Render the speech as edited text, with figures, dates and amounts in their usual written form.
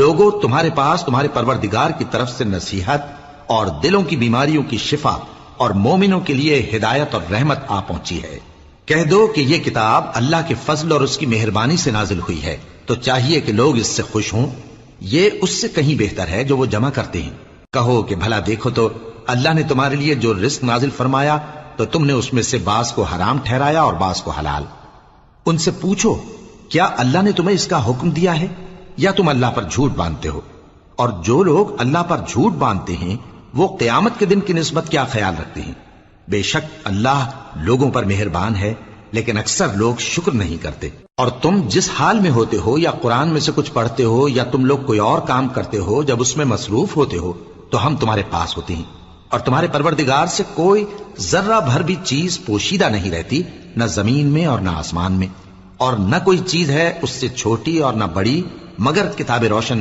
لوگوں تمہارے پاس تمہارے پروردگار کی طرف سے نصیحت اور دلوں کی بیماریوں کی شفا اور مومنوں کے لیے ہدایت اور رحمت آ پہنچی ہے۔ کہہ دو کہ یہ کتاب اللہ کے فضل اور اس کی مہربانی سے نازل ہوئی ہے، تو چاہیے کہ لوگ اس سے خوش ہوں، یہ اس سے کہیں بہتر ہے جو وہ جمع کرتے ہیں۔ کہو کہ بھلا دیکھو تو اللہ نے تمہارے لیے جو رزق نازل فرمایا تو تم نے اس میں سے بعض کو حرام ٹھہرایا اور بعض کو حلال۔ ان سے پوچھو کیا اللہ نے تمہیں اس کا حکم دیا ہے یا تم اللہ پر جھوٹ باندھتے ہو؟ اور جو لوگ اللہ پر جھوٹ باندھتے ہیں وہ قیامت کے دن کی نسبت کیا خیال رکھتے ہیں؟ بے شک اللہ لوگوں پر مہربان ہے، لیکن اکثر لوگ شکر نہیں کرتے۔ اور تم جس حال میں ہوتے ہو، یا قرآن میں سے کچھ پڑھتے ہو یا تم لوگ کوئی اور کام کرتے ہو، جب اس میں مصروف ہوتے ہو تو ہم تمہارے پاس ہوتے ہیں، اور تمہارے پروردگار سے کوئی ذرہ بھر بھی چیز پوشیدہ نہیں رہتی، نہ زمین میں اور نہ آسمان میں، اور نہ کوئی چیز ہے اس سے چھوٹی اور نہ بڑی مگر کتاب روشن